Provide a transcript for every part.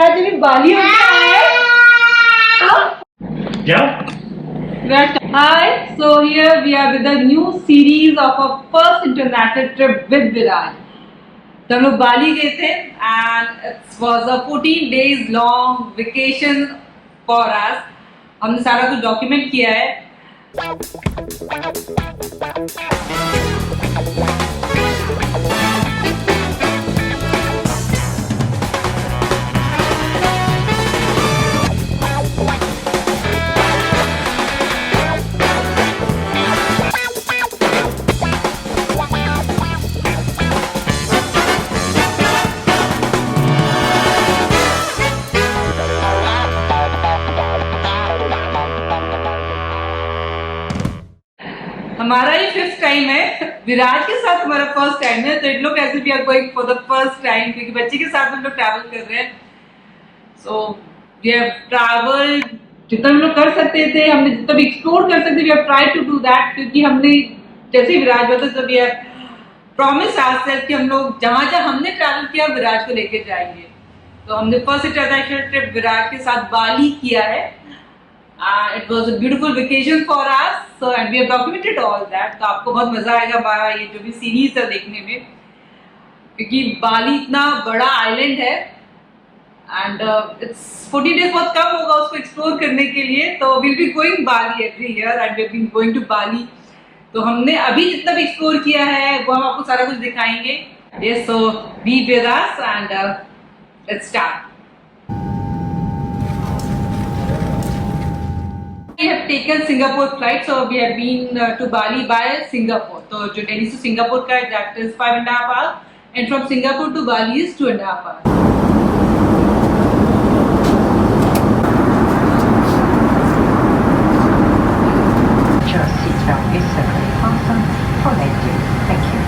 विराज अभी बाली होके आए क्या? Hi, so here we are with a new series of our first international trip with Viraaj. तो हम लोग बाली गए थे and it was a 14 days long vacation for us. हमने सारा कुछ डॉक्यूमेंट किया है. हमारा ही फिफ्थ टाइम है. विराज के साथ हमारा फर्स्ट टाइम है. तो it look as if we are going for the first time क्योंकि बच्चे के साथ हम लोग ट्रैवल कर रहे हैं. सो वी हैव ट्रैवल जितना हम लोग कर सकते थे, हमने जितना भी एक्सप्लोर कर सकते we have tried to do that. क्योंकि हमने जैसे विराज बता तो वी हैव प्रॉमिस आवरसेल्फ कि हम लोग जहां जहां हमने ट्रैवल किया विराज को लेके जाएंगे. तो हमने फर्स्ट इंटरनेशनल ट्रिप विराज के साथ बाली किया है. It was a beautiful vacation for us, so and we have documented all that. तो आपको बहुत मजा आएगा हमारा ये जो भी सीरीज है देखने में, क्योंकि बाली इतना बड़ा आइलैंड है एंड इट्स 40 days बहुत कम होगा उसको एक्सप्लोर करने के लिए. तो will be going Bali every year and we have been going to Bali. तो हमने अभी जितना भी एक्सप्लोर किया है वो हम आपको सारा कुछ दिखाएंगे. Yes, so be with us and let's start. We have taken Singapore flight, so we have been to Bali by Singapore. तो जो दिल्ली से सिंगापुर का है that is 5.5 hours, and from Singapore to Bali is 2.5 hours. Your seatbelt is securely fastened for landing. Thank you.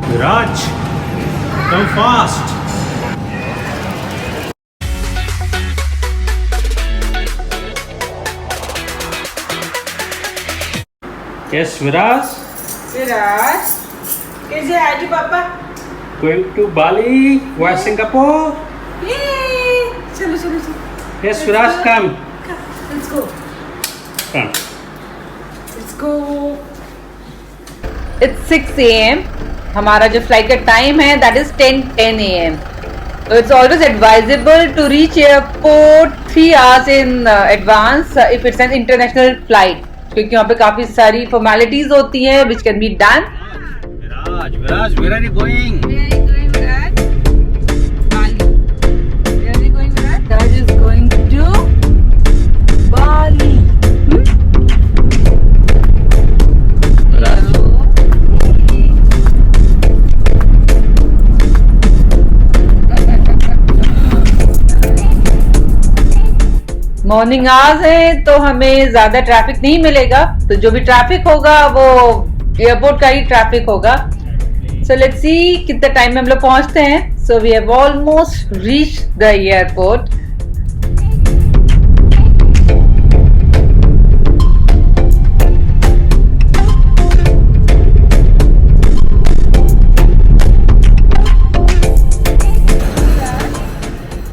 Viraj, come fast. Yes, Viraj. विराज, कैसे आज पापा? Going to Bali via Singapore. चलो चलो चलो. Yes, Viraj, come. Let's go. Come. Let's go. It's 6 a.m. हमारा जो flight का time है that is 10 a.m. So it's always advisable to reach airport 3 hours in advance if it's an international flight. क्योंकि वहाँ पे काफी सारी फॉर्मेलिटीज होती हैं which can be done. Viraj, where are you going? Where are you going, Viraj? Bali. Where are you going, Viraj? Viraj is going to Bali. Morning hours है तो हमें ज्यादा ट्रैफिक नहीं मिलेगा. तो जो भी ट्रैफिक होगा वो एयरपोर्ट का ही ट्रैफिक होगा. सो लेट्स सी कितने टाइम में हम लोग पहुंचते हैं. So we have almost reach the airport.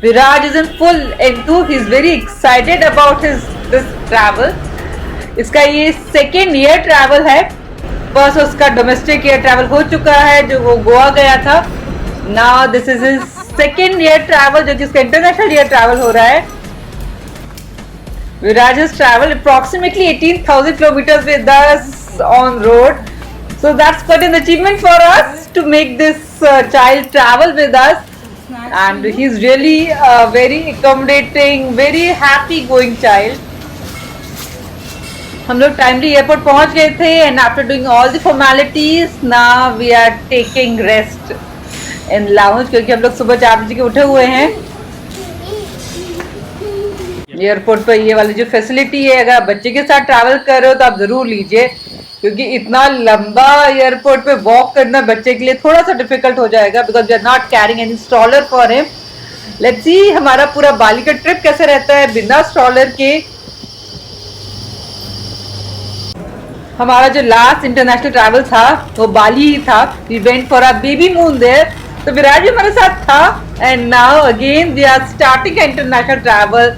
Viraj is in full into. He's very excited about this travel. इसका ये सेकेंड ईयर ट्रैवल है. फर्स्ट उसका डोमेस्टिक एयर ट्रैवल हो चुका है जो वो गोवा गया था. Now this is his second year travel जो जिसका इंटरनेशनल ईयर ट्रैवल हो रहा है. Viraj has traveled approximately 18,000 kilometers with us on road. So that's quite an achievement for us to make this child travel with us. And he's really a very accommodating, very happy going child. हम लोग timely airport पहुंच गए थे and after doing all the formalities, now we are taking rest in lounge क्योंकि हम लोग सुबह 4 बजे के उठे हुए हैं. एयरपोर्ट पर ये वाली जो फैसिलिटी है अगर आप बच्चे के साथ ट्रैवल कर रहे हो तो आप जरूर लीजिए क्योंकि इतना लंबा एयरपोर्ट पे वॉक करना बच्चे के लिए थोड़ा सा डिफिकल्ट हो जाएगा because we are not carrying any stroller for him. Let's see हमारा पूरा बाली का ट्रिप कैसे रहता है बिना स्ट्रॉलर के. हमारा जो लास्ट इंटरनेशनल ट्रैवल था वो बाली ही था. We went for a babymoon there तो विराज भी हमारे साथ था and now again we are starting international travel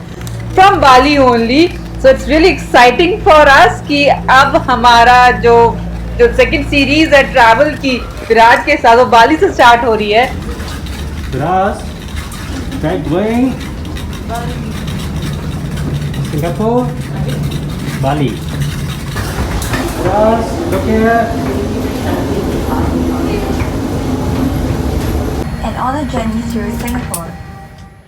from Bali only. So it's really exciting for us कि अब हमारा जो सेकंड सीरीज है ट्रैवल की विराज के साथ वो बाली से स्टार्ट हो रही है. Viraaj, right going. Singapore, Bali. Viraaj, look here. And all the journeys through Singapore.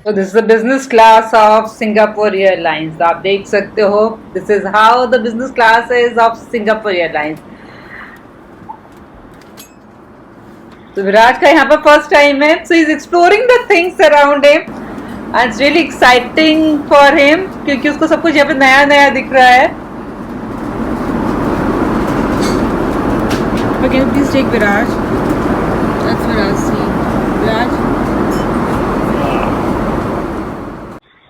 So this is the business class of Singapore Airlines. आप देख सकते हो. This is how the business class is of Singapore Airlines. तो विराज का यहाँ पर first time है. So he's exploring the things around him and it's really exciting for him क्योंकि उसको सब कुछ यहाँ पे नया नया दिख रहा है. But can you please take Viraaj? That's Viraaj. See, Viraaj.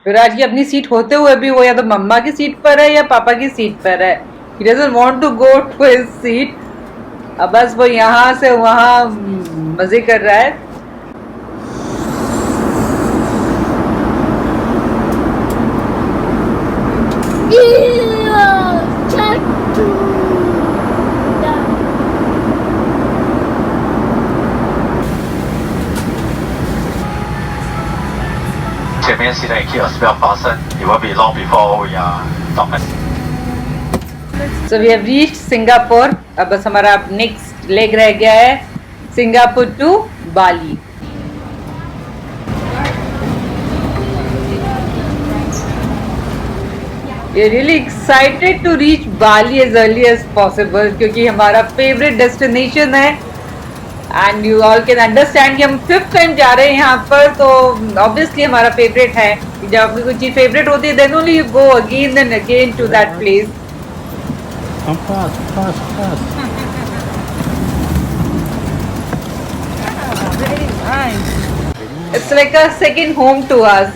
विराज की अपनी सीट होते हुए भी वो या तो मम्मा की सीट पर है या पापा की सीट पर है. He doesn't want to go to his seat. अब बस वो यहाँ से वहाँ मजे कर रहा है. It will be long before we are done. So we have reached Singapore. अब बस हमारा नेक्स्ट लेग रह गया है Singapore to Bali. We are really excited to reach Bali as early as possible क्योंकि हमारा फेवरेट डेस्टिनेशन है. And you all can understand कि हम 5th टाइम जा रहे हैं यहाँ पर, तो ऑब्वियसली हमारा फेवरेट है. जब आपकी कोई चीज़ फेवरेट होती है then only you go again and again to that place. Come fast, fast, fast. Very nice. It's like a second home to us.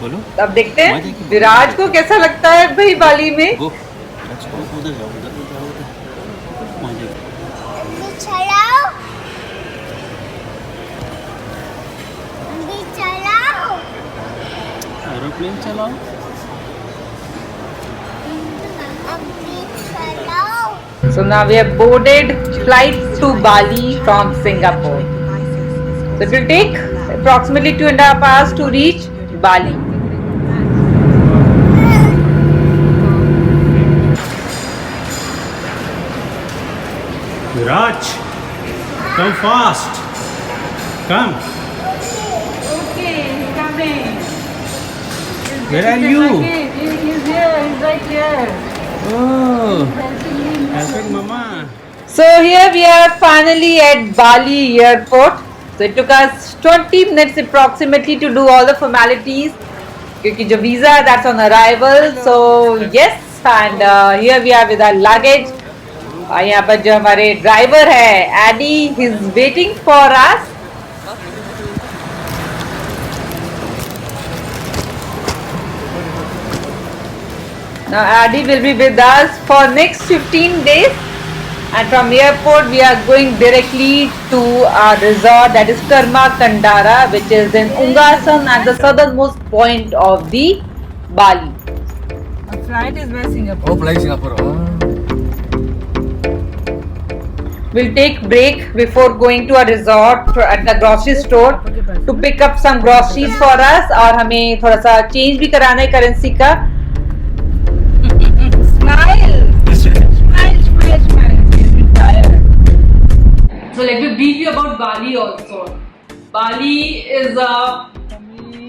बोलो. अब देखते हैं विराज को कैसा लगता है भाई बाली में. Go. Let's go. उधर जाओ, उधर जाओ, उधर. वहाँ देखो. एरोप्लेन चलाओ. So now we have boarded flights to Bali from Singapore. So it will take approximately 2.5 hours to reach Bali. Viraaj, come fast. Come. Okay, he's coming. Where are you? He's here. He's right here. Oh, helping mama. So here we are finally at Bali airport. So it took us 20 minutes approximately to do all the formalities. क्योंकि जो visa that's on arrival. So yes, and here we are with our luggage. यहाँ पर जो हमारे driver है AD, he is waiting for us. Now Adi will be with us for next 15 days, and from airport we are going directly to our resort, that is Karma Kandara, which is in Ungasan at the southernmost point of the Bali. Our flight is by Singapore. Oh, flying Singapore. Oh. We'll take break before going to our resort at the grocery store to pick up some groceries for us, और हमें थोड़ा सा change भी कराना है currency का. Smile. Smile, smile, smile. He's tired. So let me brief you about Bali also. Bali is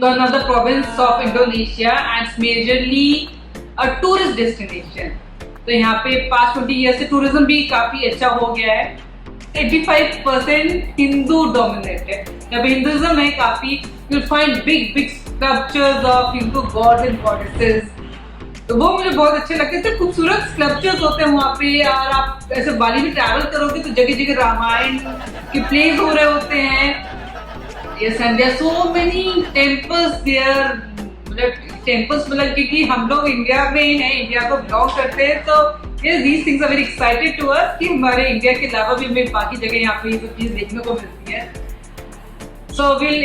another province of Indonesia and it's majorly a tourist destination. तो यहाँ पे past 20 years से tourism भी काफी अच्छा हो गया है. 85% हिंदू dominant है. यहाँ पे हिंदुइज्म है काफी. You'll find big sculptures of Hindu gods and goddesses. तो वो मुझे बहुत अच्छे लगते थे. खूबसूरत स्कल्पचर्स होते हैं वहाँ पे. और आप ऐसे बाली में ट्रैवल करोगे तो जगह जगह रामायण के प्लेस हो रहे होते हैं. Yes, and there are so many temples there. Temples मतलब क्योंकि हम लोग इंडिया में हैं, इंडिया को बिलोंग करते हैं, तो Yes, these things are very excited to us कि हमारे इंडिया के अलावा भी हमें बाकी जगह यहाँ पे ये सब चीज देखने को मिलती है. So we'll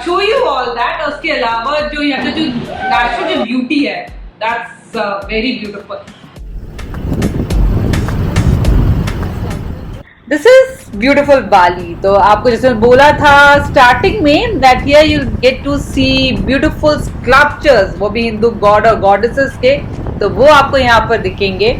show you all that. और उसके अलावा जो यहाँ का जो नेचुरल जो ब्यूटी है, that's very beautiful. This is beautiful Bali. तो आपको जैसे बोला था स्टार्टिंग में that here you get to see beautiful sculptures, वो भी हिंदू गॉड और गॉडेसेस के, तो वो आपको यहाँ पर दिखेंगे.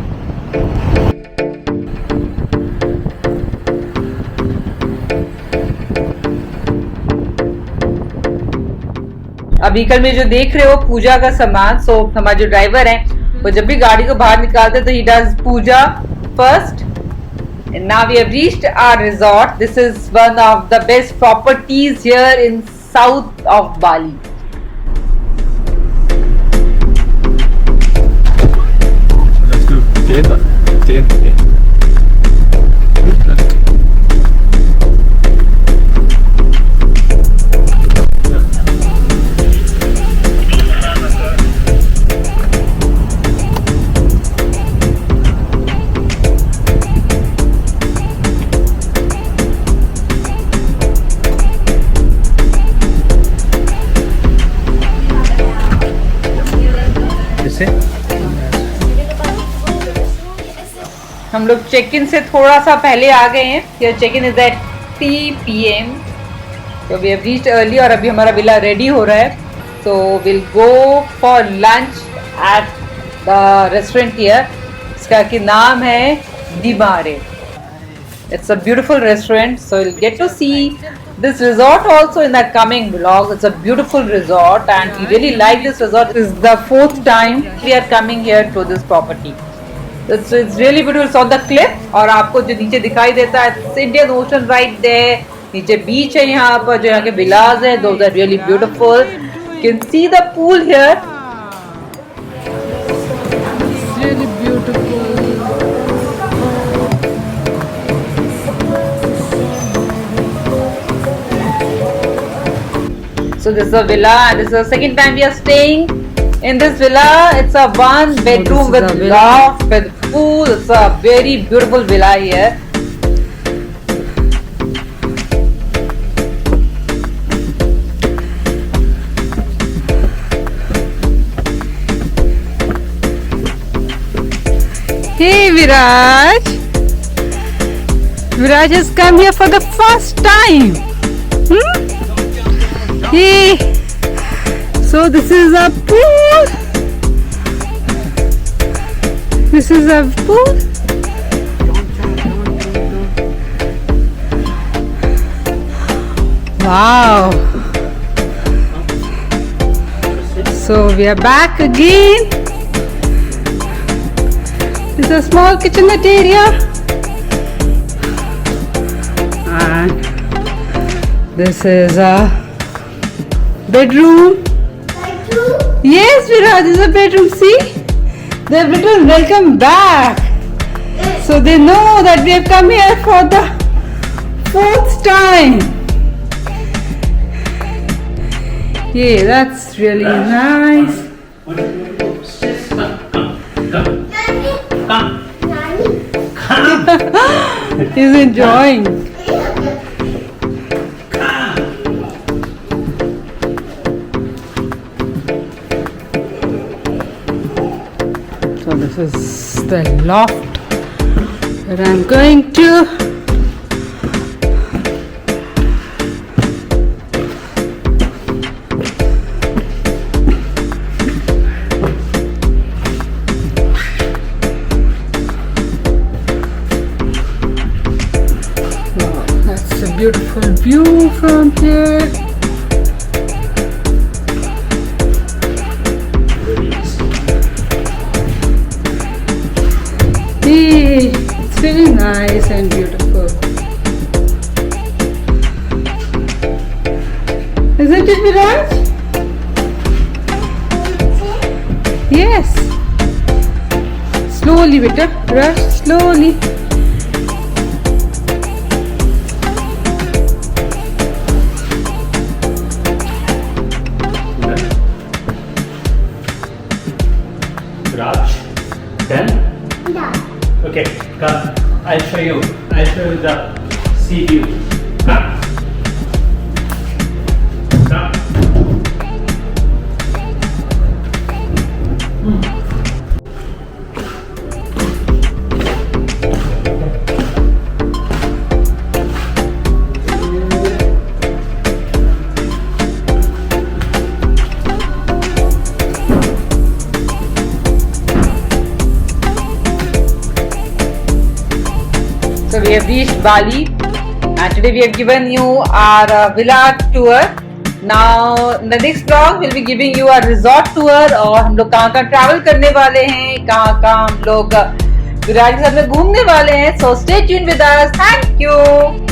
अभी कल में जो देख रहे हो पूजा का सामान, सो हमारे जो ड्राइवर हैं वो जब भी गाड़ी को बाहर निकालते तो ही does puja first. And now we have reached our resort. This is one of the best properties here in south of Bali. Let's do ten. हम लोग चेक इन से थोड़ा सा पहले आ गए हैं. Here check-in is at 3 PM. So we have reached early और अभी हमारा विला रेडी हो रहा है. So we'll go for lunch at the restaurant here. इसका की नाम है DIARIES. It's a beautiful restaurant. So you'll get to see this resort also in the coming vlog. It's a beautiful resort and we really like this resort. This is the 4th time we are coming here to this property. It's really beautiful. It's on the cliff और आपको जो नीचे दिखाई देता है it's Indian Ocean right there. नीचे बीच है यहाँ पर, जो यहाँ के villas है, those are really beautiful. You can see the pool here. It's really beautiful. So this is a villa and this is the second time we are staying in this villa. It's a 1 bedroom with loft with pool. It's a very beautiful villa here. Hey Viraaj! Viraaj has come here for the first time. Hey! So this is a pool. This is a pool. Wow! So we are back again. This is a small kitchenette area. And this is a bedroom. Yes, Viraaj, this is a bedroom. See? They have written welcome back. So they know that we have come here for the 4th time. Yeah, that's really nice. He's enjoying. So this is the loft that I'm going to. Wow, that's a beautiful view from here. It's really nice and beautiful. Isn't it, Viraaj? Yes. Slowly, beta. Viraaj, slowly. Viraaj, 10. So we have reached Bali and today we have given you our villa tour. Now in the next vlog we'll be giving you a resort tour और हम लोग कहाँ travel करने वाले हैं, कहाँ हम लोग विराज के साथ में घूमने वाले हैं. So stay tuned with us. Thank you.